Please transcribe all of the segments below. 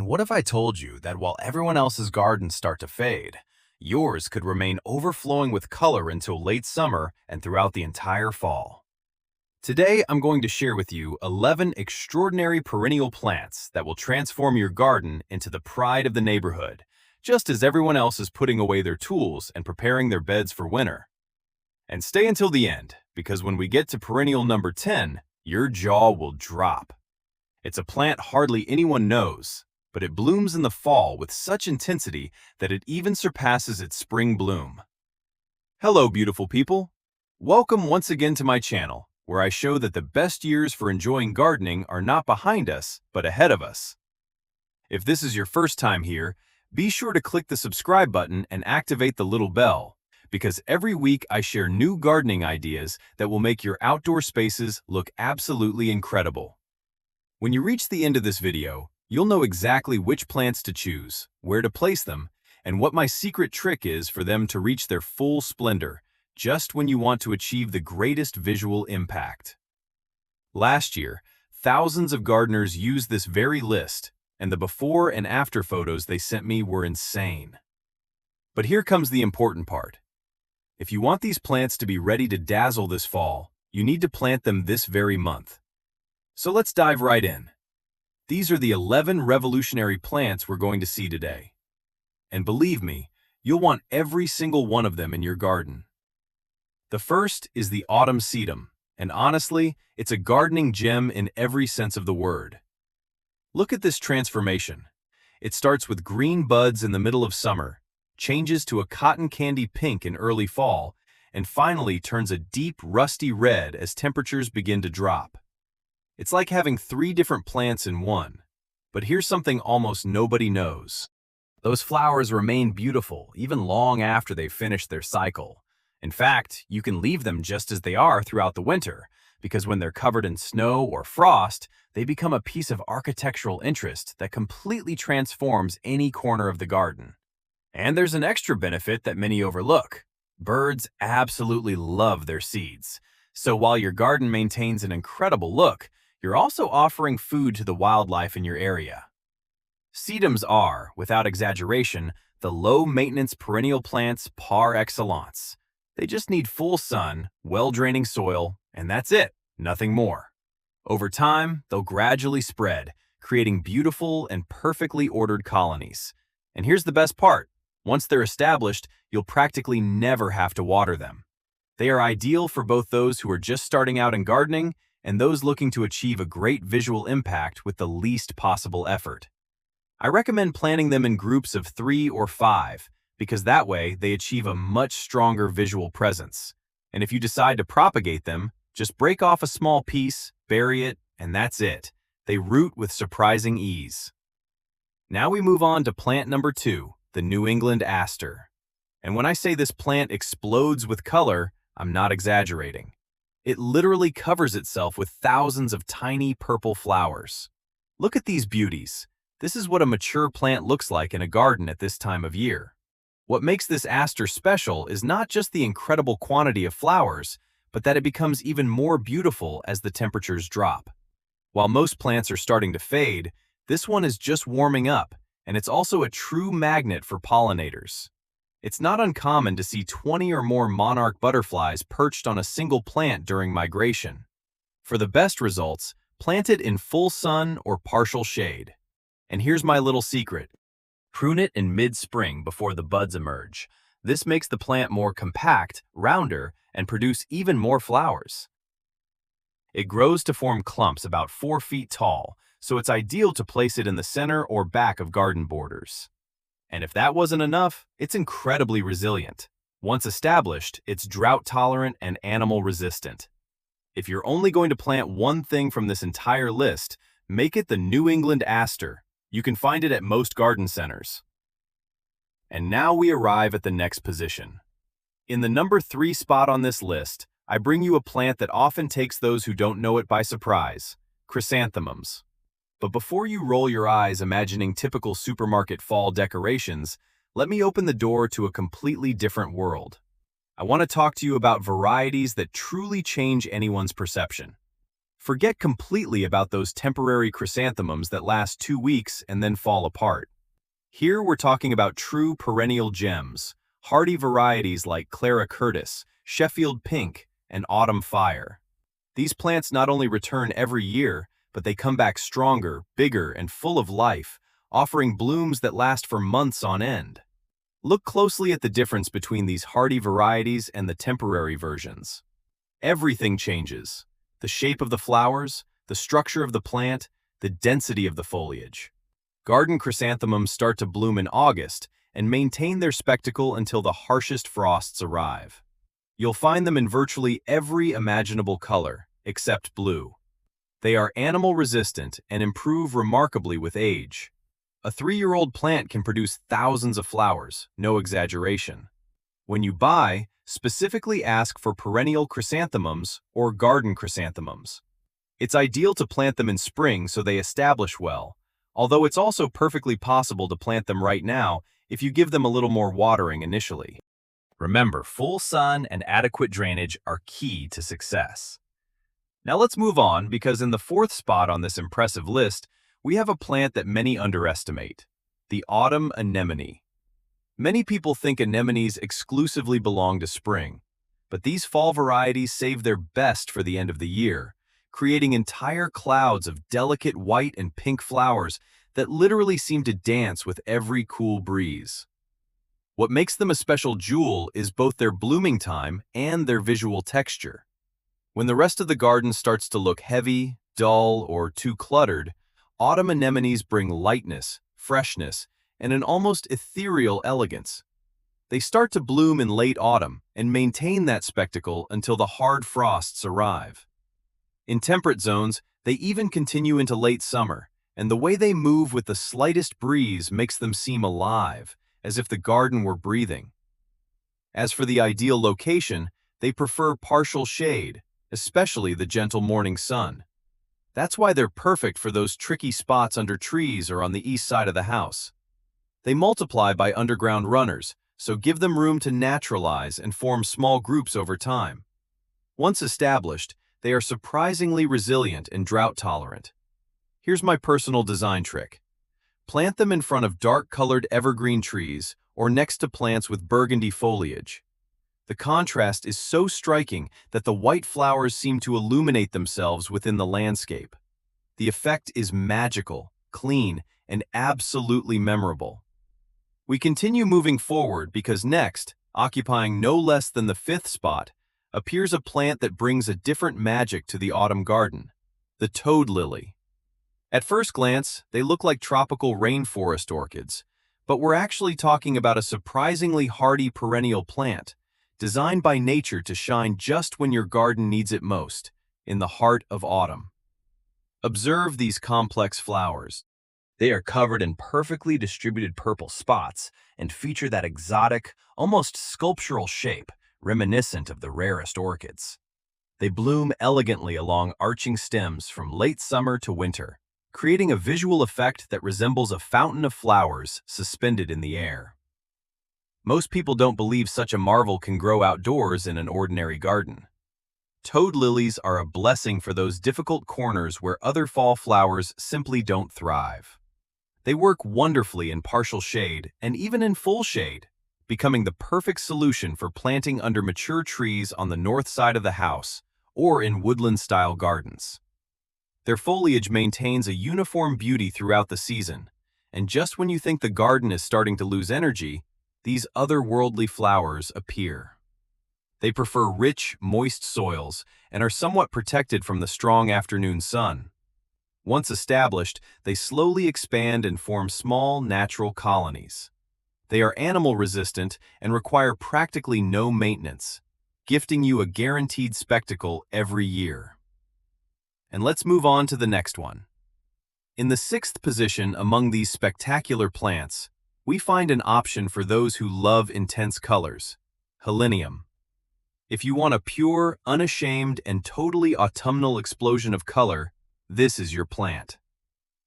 And what if I told you that while everyone else's gardens start to fade, yours could remain overflowing with color until late summer and throughout the entire fall? Today, I'm going to share with you 11 extraordinary perennial plants that will transform your garden into the pride of the neighborhood, just as everyone else is putting away their tools and preparing their beds for winter. And stay until the end, because when we get to perennial number 10, your jaw will drop. It's a plant hardly anyone knows, but it blooms in the fall with such intensity that it even surpasses its spring bloom. Hello, beautiful people. Welcome once again to my channel, where I show that the best years for enjoying gardening are not behind us, but ahead of us. If this is your first time here, be sure to click the subscribe button and activate the little bell, because every week I share new gardening ideas that will make your outdoor spaces look absolutely incredible. When you reach the end of this video, you'll know exactly which plants to choose, where to place them, and what my secret trick is for them to reach their full splendor, just when you want to achieve the greatest visual impact. Last year, thousands of gardeners used this very list, and the before and after photos they sent me were insane. But here comes the important part. If you want these plants to be ready to dazzle this fall, you need to plant them this very month. So let's dive right in. These are the 11 revolutionary plants we're going to see today. And believe me, you'll want every single one of them in your garden. The first is the autumn sedum, and honestly, it's a gardening gem in every sense of the word. Look at this transformation. It starts with green buds in the middle of summer, changes to a cotton candy pink in early fall, and finally turns a deep rusty red as temperatures begin to drop. It's like having 3 different plants in one. But here's something almost nobody knows. Those flowers remain beautiful even long after they've finished their cycle. In fact, you can leave them just as they are throughout the winter, because when they're covered in snow or frost, they become a piece of architectural interest that completely transforms any corner of the garden. And there's an extra benefit that many overlook. Birds absolutely love their seeds. So while your garden maintains an incredible look, you're also offering food to the wildlife in your area. Sedums are, without exaggeration, the low-maintenance perennial plants par excellence. They just need full sun, well-draining soil, and that's it, nothing more. Over time, they'll gradually spread, creating beautiful and perfectly ordered colonies. And here's the best part. Once they're established, you'll practically never have to water them. They are ideal for both those who are just starting out in gardening and those looking to achieve a great visual impact with the least possible effort. I recommend planting them in groups of 3 or 5, because that way they achieve a much stronger visual presence. And if you decide to propagate them, just break off a small piece, bury it, and that's it. They root with surprising ease. Now we move on to plant number 2, the New England aster. And when I say this plant explodes with color, I'm not exaggerating. It literally covers itself with thousands of tiny purple flowers. Look at these beauties. This is what a mature plant looks like in a garden at this time of year. What makes this aster special is not just the incredible quantity of flowers, but that it becomes even more beautiful as the temperatures drop. While most plants are starting to fade, this one is just warming up, and it's also a true magnet for pollinators. It's not uncommon to see 20 or more monarch butterflies perched on a single plant during migration. For the best results, plant it in full sun or partial shade. And here's my little secret. Prune it in mid-spring before the buds emerge. This makes the plant more compact, rounder, and produce even more flowers. It grows to form clumps about 4 feet tall, so it's ideal to place it in the center or back of garden borders. And if that wasn't enough, it's incredibly resilient. Once established, it's drought-tolerant and animal-resistant. If you're only going to plant one thing from this entire list, make it the New England aster. You can find it at most garden centers. And now we arrive at the next position. In the number 3 spot on this list, I bring you a plant that often takes those who don't know it by surprise: chrysanthemums. But before you roll your eyes imagining typical supermarket fall decorations, let me open the door to a completely different world. I want to talk to you about varieties that truly change anyone's perception. Forget completely about those temporary chrysanthemums that last 2 weeks and then fall apart. Here we're talking about true perennial gems, hardy varieties like Clara Curtis, Sheffield Pink, and Autumn Fire. These plants not only return every year, but they come back stronger, bigger, and full of life, offering blooms that last for months on end. Look closely at the difference between these hardy varieties and the temporary versions. Everything changes. The shape of the flowers, the structure of the plant, the density of the foliage. Garden chrysanthemums start to bloom in August and maintain their spectacle until the harshest frosts arrive. You'll find them in virtually every imaginable color, except blue. They are animal-resistant and improve remarkably with age. A 3-year-old plant can produce thousands of flowers, no exaggeration. When you buy, specifically ask for perennial chrysanthemums or garden chrysanthemums. It's ideal to plant them in spring so they establish well, although it's also perfectly possible to plant them right now if you give them a little more watering initially. Remember, full sun and adequate drainage are key to success. Now let's move on, because in the 4th spot on this impressive list, we have a plant that many underestimate, the autumn anemone. Many people think anemones exclusively belong to spring, but these fall varieties save their best for the end of the year, creating entire clouds of delicate white and pink flowers that literally seem to dance with every cool breeze. What makes them a special jewel is both their blooming time and their visual texture. When the rest of the garden starts to look heavy, dull, or too cluttered, autumn anemones bring lightness, freshness, and an almost ethereal elegance. They start to bloom in late autumn and maintain that spectacle until the hard frosts arrive. In temperate zones, they even continue into late summer, and the way they move with the slightest breeze makes them seem alive, as if the garden were breathing. As for the ideal location, they prefer partial shade, especially the gentle morning sun. That's why they're perfect for those tricky spots under trees or on the east side of the house. They multiply by underground runners, so give them room to naturalize and form small groups over time. Once established, they are surprisingly resilient and drought-tolerant. Here's my personal design trick. Plant them in front of dark-colored evergreen trees or next to plants with burgundy foliage. The contrast is so striking that the white flowers seem to illuminate themselves within the landscape. The effect is magical, clean, and absolutely memorable. We continue moving forward because next, occupying no less than the 5th spot, appears a plant that brings a different magic to the autumn garden, the toad lily. At first glance, they look like tropical rainforest orchids, but we're actually talking about a surprisingly hardy perennial plant, designed by nature to shine just when your garden needs it most, in the heart of autumn. Observe these complex flowers. They are covered in perfectly distributed purple spots and feature that exotic, almost sculptural shape, reminiscent of the rarest orchids. They bloom elegantly along arching stems from late summer to winter, creating a visual effect that resembles a fountain of flowers suspended in the air. Most people don't believe such a marvel can grow outdoors in an ordinary garden. Toad lilies are a blessing for those difficult corners where other fall flowers simply don't thrive. They work wonderfully in partial shade and even in full shade, becoming the perfect solution for planting under mature trees on the north side of the house or in woodland-style gardens. Their foliage maintains a uniform beauty throughout the season, and just when you think the garden is starting to lose energy, these otherworldly flowers appear. They prefer rich, moist soils and are somewhat protected from the strong afternoon sun. Once established, they slowly expand and form small, natural colonies. They are animal-resistant and require practically no maintenance, gifting you a guaranteed spectacle every year. And let's move on to the next one. In the 6th position among these spectacular plants, we find an option for those who love intense colors, Helenium. If you want a pure, unashamed, and totally autumnal explosion of color, this is your plant.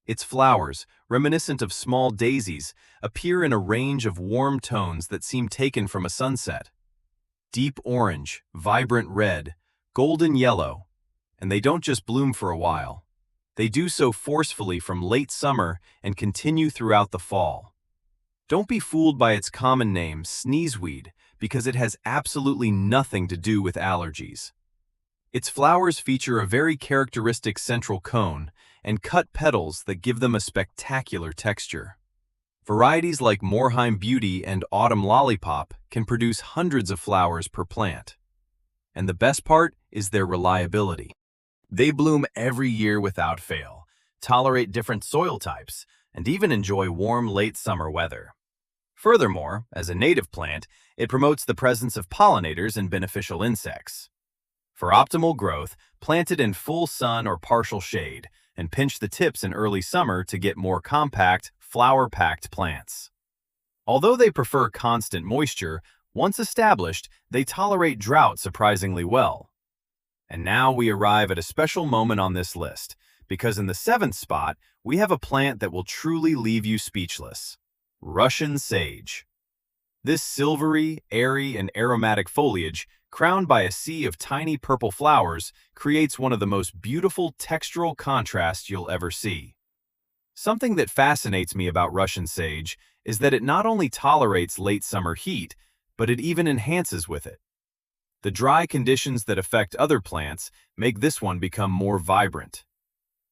Its flowers, reminiscent of small daisies, appear in a range of warm tones that seem taken from a sunset. Deep orange, vibrant red, golden yellow, And they don't just bloom for a while. They do so forcefully from late summer and continue throughout the fall. Don't be fooled by its common name, sneezeweed, because it has absolutely nothing to do with allergies. Its flowers feature a very characteristic central cone and cut petals that give them a spectacular texture. Varieties like Moorheim Beauty and Autumn Lollipop can produce hundreds of flowers per plant. And the best part is their reliability. They bloom every year without fail, tolerate different soil types, and even enjoy warm late summer weather. Furthermore, as a native plant, it promotes the presence of pollinators and beneficial insects. For optimal growth, plant it in full sun or partial shade, and pinch the tips in early summer to get more compact, flower-packed plants. Although they prefer constant moisture, once established, they tolerate drought surprisingly well. And now we arrive at a special moment on this list, because in the 7th spot, we have a plant that will truly leave you speechless: Russian sage. This silvery, airy, and aromatic foliage, crowned by a sea of tiny purple flowers, creates one of the most beautiful textural contrasts you'll ever see. Something that fascinates me about Russian sage is that it not only tolerates late summer heat, but it even enhances with it. The dry conditions that affect other plants make this one become more vibrant.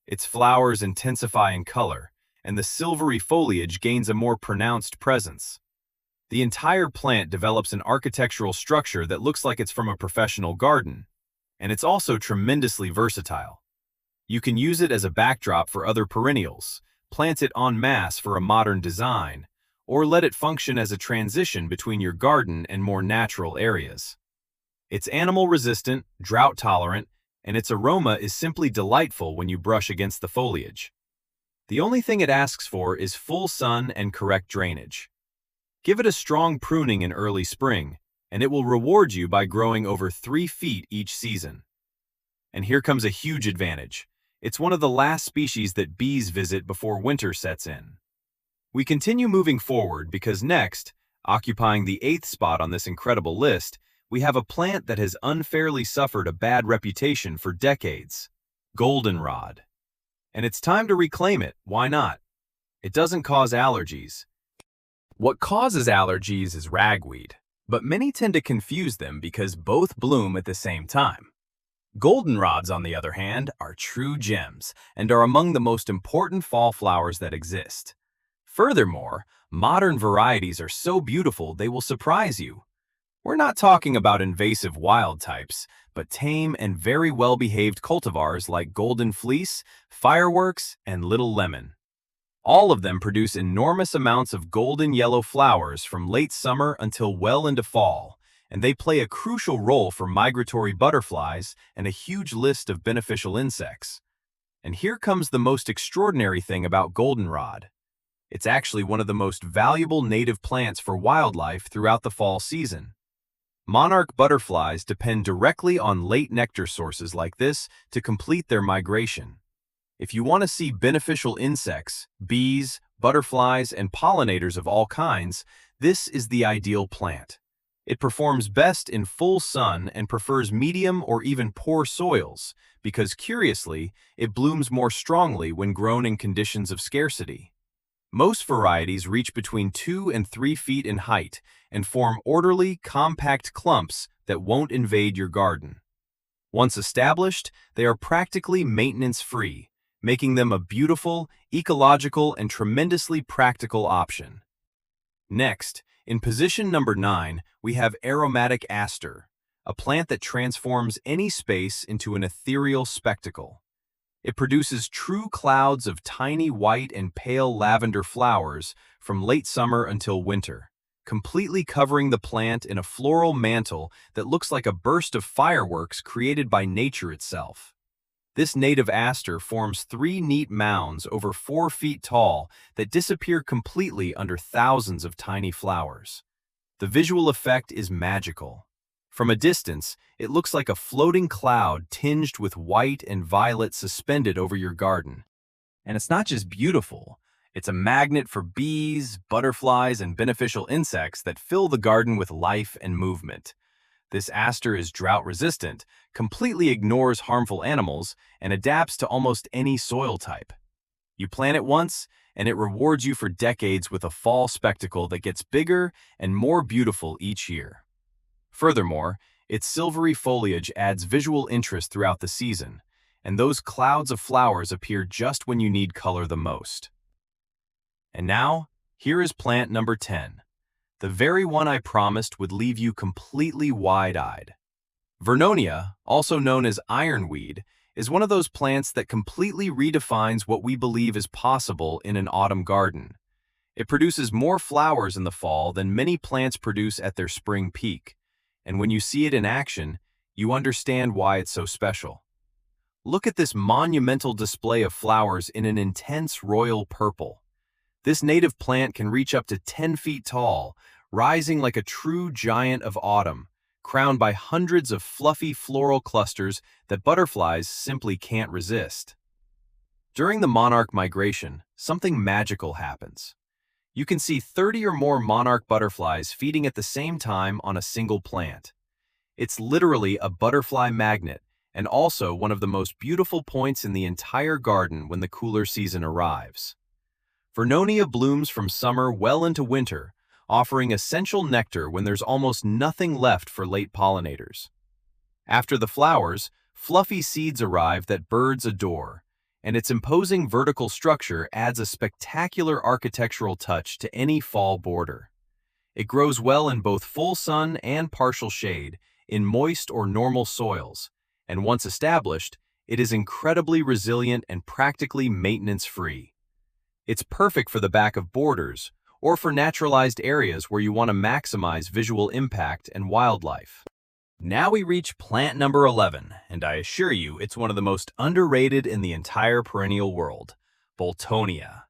Its flowers intensify in color, and the silvery foliage gains a more pronounced presence. The entire plant develops an architectural structure that looks like it's from a professional garden, and it's also tremendously versatile. You can use it as a backdrop for other perennials, plant it en masse for a modern design, or let it function as a transition between your garden and more natural areas. It's animal-resistant, drought-tolerant, and its aroma is simply delightful when you brush against the foliage. The only thing it asks for is full sun and correct drainage. Give it a strong pruning in early spring, and it will reward you by growing over 3 feet each season. And here comes a huge advantage. It's one of the last species that bees visit before winter sets in. We continue moving forward because next, occupying the 8th spot on this incredible list, we have a plant that has unfairly suffered a bad reputation for decades: goldenrod. And it's time to reclaim it. Why not? It doesn't cause allergies. What causes allergies is ragweed, but many tend to confuse them because both bloom at the same time. Goldenrods, on the other hand, are true gems and are among the most important fall flowers that exist. Furthermore, modern varieties are so beautiful they will surprise you. We're not talking about invasive wild types, but tame and very well-behaved cultivars like Golden Fleece, Fireworks, and Little Lemon. All of them produce enormous amounts of golden yellow flowers from late summer until well into fall, and they play a crucial role for migratory butterflies and a huge list of beneficial insects. And here comes the most extraordinary thing about goldenrod. It's actually one of the most valuable native plants for wildlife throughout the fall season. Monarch butterflies depend directly on late nectar sources like this to complete their migration. If you want to see beneficial insects, bees, butterflies, and pollinators of all kinds, this is the ideal plant. It performs best in full sun and prefers medium or even poor soils because, curiously, it blooms more strongly when grown in conditions of scarcity. Most varieties reach between 2 and 3 feet in height and form orderly, compact clumps that won't invade your garden. Once established, they are practically maintenance-free, making them a beautiful, ecological, and tremendously practical option. Next, in position number 9, we have aromatic aster, a plant that transforms any space into an ethereal spectacle. It produces true clouds of tiny white and pale lavender flowers from late summer until winter, completely covering the plant in a floral mantle that looks like a burst of fireworks created by nature itself. This native aster forms 3 neat mounds over 4 feet tall that disappear completely under thousands of tiny flowers. The visual effect is magical. From a distance, it looks like a floating cloud tinged with white and violet suspended over your garden. And it's not just beautiful, it's a magnet for bees, butterflies, and beneficial insects that fill the garden with life and movement. This aster is drought-resistant, completely ignores harmful animals, and adapts to almost any soil type. You plant it once, and it rewards you for decades with a fall spectacle that gets bigger and more beautiful each year. Furthermore, its silvery foliage adds visual interest throughout the season, and those clouds of flowers appear just when you need color the most. And now, here is plant number 10, the very one I promised would leave you completely wide-eyed. Vernonia, also known as ironweed, is one of those plants that completely redefines what we believe is possible in an autumn garden. It produces more flowers in the fall than many plants produce at their spring peak, and when you see it in action, you understand why it's so special. Look at this monumental display of flowers in an intense royal purple. This native plant can reach up to 10 feet tall, rising like a true giant of autumn, crowned by hundreds of fluffy floral clusters that butterflies simply can't resist. During the monarch migration, something magical happens. You can see 30 or more monarch butterflies feeding at the same time on a single plant. It's literally a butterfly magnet, and also one of the most beautiful points in the entire garden when the cooler season arrives. Vernonia blooms from summer well into winter, offering essential nectar when there's almost nothing left for late pollinators. After the flowers, fluffy seeds arrive that birds adore, and its imposing vertical structure adds a spectacular architectural touch to any fall border. It grows well in both full sun and partial shade, in moist or normal soils, and once established, it is incredibly resilient and practically maintenance-free. It's perfect for the back of borders, or for naturalized areas where you want to maximize visual impact and wildlife. Now we reach plant number 11, and I assure you it's one of the most underrated in the entire perennial world, Boltonia.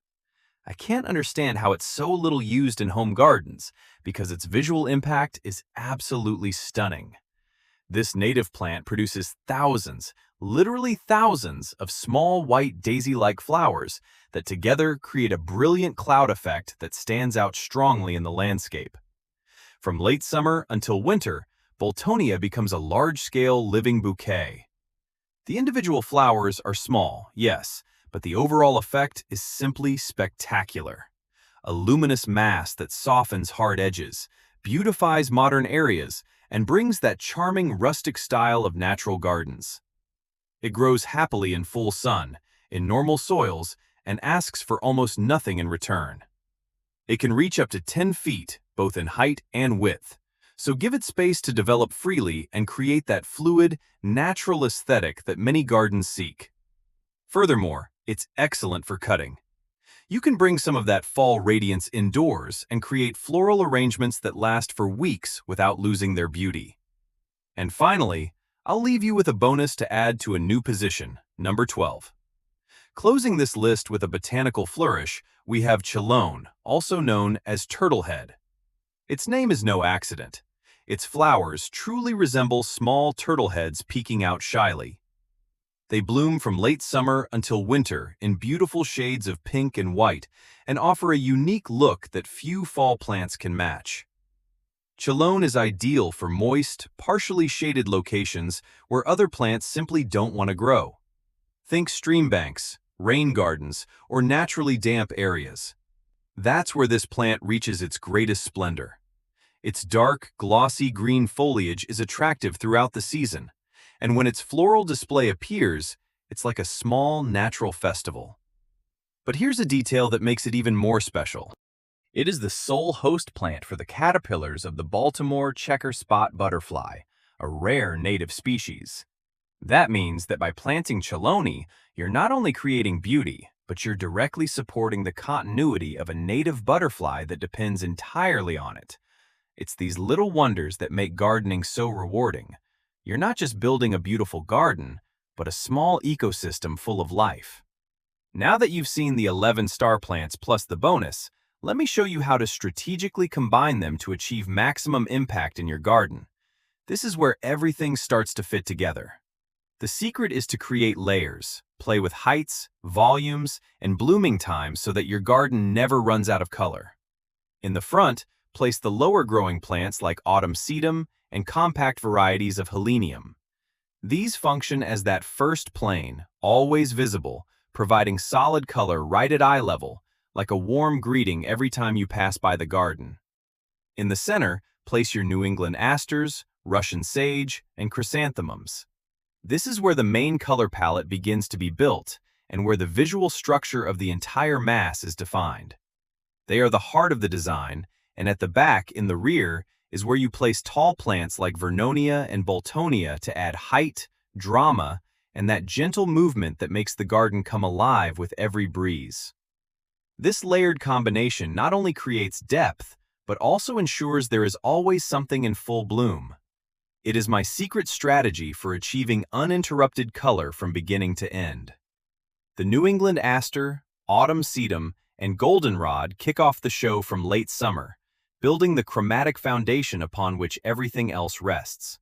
I can't understand how it's so little used in home gardens, because its visual impact is absolutely stunning. This native plant produces thousands, literally thousands, of small white daisy-like flowers that together create a brilliant cloud effect that stands out strongly in the landscape. From late summer until winter, Boltonia becomes a large-scale living bouquet. The individual flowers are small, yes, but the overall effect is simply spectacular. A luminous mass that softens hard edges, beautifies modern areas, and brings that charming rustic style of natural gardens. It grows happily in full sun, in normal soils, and asks for almost nothing in return. It can reach up to 10 feet, both in height and width, so give it space to develop freely and create that fluid, natural aesthetic that many gardens seek. Furthermore, it's excellent for cutting. You can bring some of that fall radiance indoors and create floral arrangements that last for weeks without losing their beauty. And finally, I'll leave you with a bonus to add to a new position, number 12. Closing this list with a botanical flourish, we have Chelone, also known as turtlehead. Its name is no accident. Its flowers truly resemble small turtle heads peeking out shyly. They bloom from late summer until winter in beautiful shades of pink and white and offer a unique look that few fall plants can match. Chelone is ideal for moist, partially shaded locations where other plants simply don't want to grow. Think stream banks, rain gardens, or naturally damp areas. That's where this plant reaches its greatest splendor. Its dark, glossy green foliage is attractive throughout the season, and when its floral display appears, it's like a small, natural festival. But here's a detail that makes it even more special. It is the sole host plant for the caterpillars of the Baltimore checker spot butterfly, a rare native species. That means that by planting Chelone, you're not only creating beauty, but you're directly supporting the continuity of a native butterfly that depends entirely on it. It's these little wonders that make gardening so rewarding. You're not just building a beautiful garden, but a small ecosystem full of life. Now that you've seen the 11 star plants plus the bonus, let me show you how to strategically combine them to achieve maximum impact in your garden. This is where everything starts to fit together. The secret is to create layers, play with heights, volumes, and blooming times so that your garden never runs out of color. In the front, place the lower growing plants like autumn sedum and compact varieties of Helenium. These function as that first plane, always visible, providing solid color right at eye level, like a warm greeting every time you pass by the garden. In the center, place your New England asters, Russian sage, and chrysanthemums. This is where the main color palette begins to be built and where the visual structure of the entire mass is defined. They are the heart of the design, and at the back, in the rear, is where you place tall plants like Vernonia and Boltonia to add height, drama, and that gentle movement that makes the garden come alive with every breeze. This layered combination not only creates depth, but also ensures there is always something in full bloom. It is my secret strategy for achieving uninterrupted color from beginning to end. The New England aster, autumn sedum, and goldenrod kick off the show from late summer, building the chromatic foundation upon which everything else rests.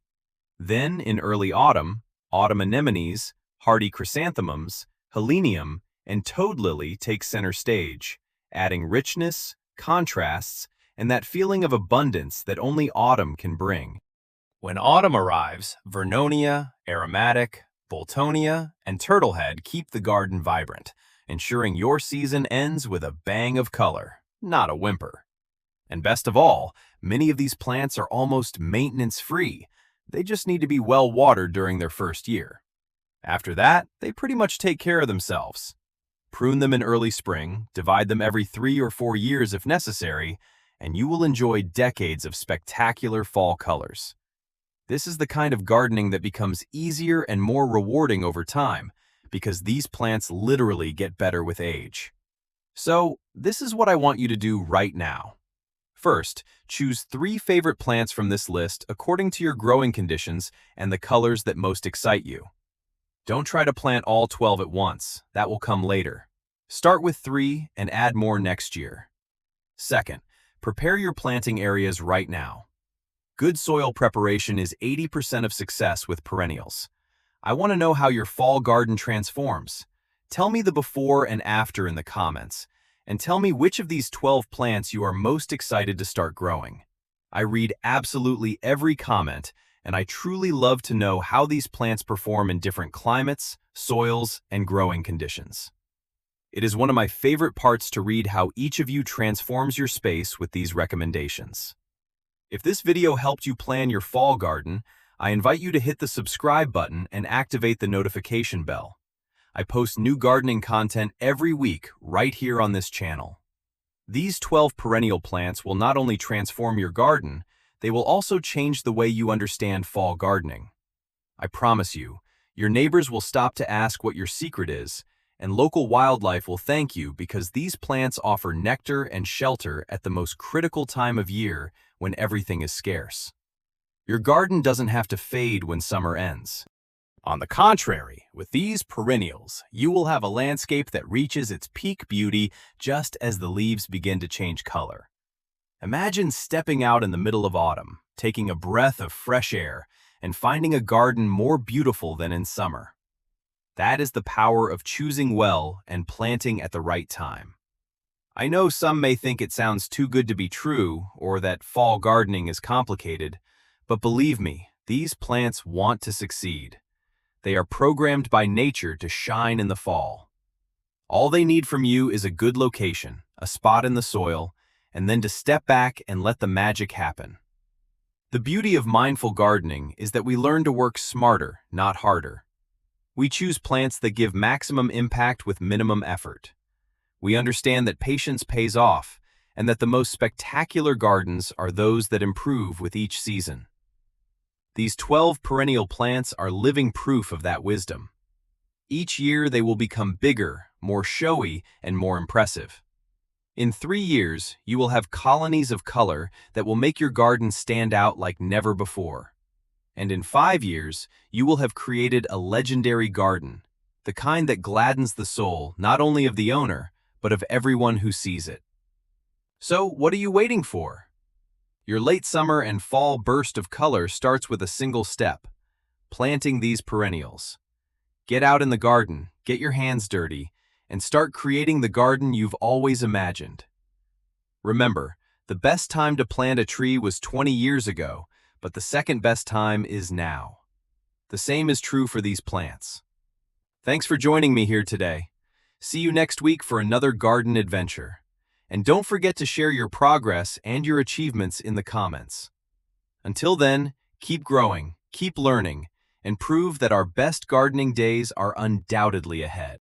Then, in early autumn, autumn anemones, hardy chrysanthemums, Helenium, and toad lily take center stage, adding richness, contrasts, and that feeling of abundance that only autumn can bring. When autumn arrives, Vernonia, aromatic, Boltonia, and Turtlehead keep the garden vibrant, ensuring your season ends with a bang of color, not a whimper. And best of all, many of these plants are almost maintenance-free. They just need to be well watered during their first year. After that, they pretty much take care of themselves. Prune them in early spring, divide them every 3 or 4 years if necessary, and you will enjoy decades of spectacular fall colors. This is the kind of gardening that becomes easier and more rewarding over time, because these plants literally get better with age. So, this is what I want you to do right now. First, choose 3 favorite plants from this list according to your growing conditions and the colors that most excite you. Don't try to plant all 12 at once, that will come later. Start with 3 and add more next year. Second, prepare your planting areas right now. Good soil preparation is 80% of success with perennials. I want to know how your fall garden transforms. Tell me the before and after in the comments, and tell me which of these 12 plants you are most excited to start growing. I read absolutely every comment, and I truly love to know how these plants perform in different climates, soils, and growing conditions. It is one of my favorite parts to read how each of you transforms your space with these recommendations. If this video helped you plan your fall garden, I invite you to hit the subscribe button and activate the notification bell. I post new gardening content every week right here on this channel. These 12 perennial plants will not only transform your garden, they will also change the way you understand fall gardening. I promise you, your neighbors will stop to ask what your secret is, and local wildlife will thank you because these plants offer nectar and shelter at the most critical time of year when everything is scarce. Your garden doesn't have to fade when summer ends. On the contrary, with these perennials, you will have a landscape that reaches its peak beauty just as the leaves begin to change color. Imagine stepping out in the middle of autumn, taking a breath of fresh air, and finding a garden more beautiful than in summer. That is the power of choosing well and planting at the right time. I know some may think it sounds too good to be true or that fall gardening is complicated, but believe me, these plants want to succeed. They are programmed by nature to shine in the fall. All they need from you is a good location, a spot in the soil, and then to step back and let the magic happen. The beauty of mindful gardening is that we learn to work smarter, not harder. We choose plants that give maximum impact with minimum effort. We understand that patience pays off, and that the most spectacular gardens are those that improve with each season. These 12 perennial plants are living proof of that wisdom. Each year they will become bigger, more showy, and more impressive. In 3 years, you will have colonies of color that will make your garden stand out like never before. And in 5 years, you will have created a legendary garden, the kind that gladdens the soul not only of the owner, but of everyone who sees it. So, what are you waiting for? Your late summer and fall burst of color starts with a single step: planting these perennials. Get out in the garden, get your hands dirty, and start creating the garden you've always imagined. Remember, the best time to plant a tree was 20 years ago, but the second best time is now. The same is true for these plants. Thanks for joining me here today. See you next week for another garden adventure. And don't forget to share your progress and your achievements in the comments. Until then, keep growing, keep learning, and prove that our best gardening days are undoubtedly ahead.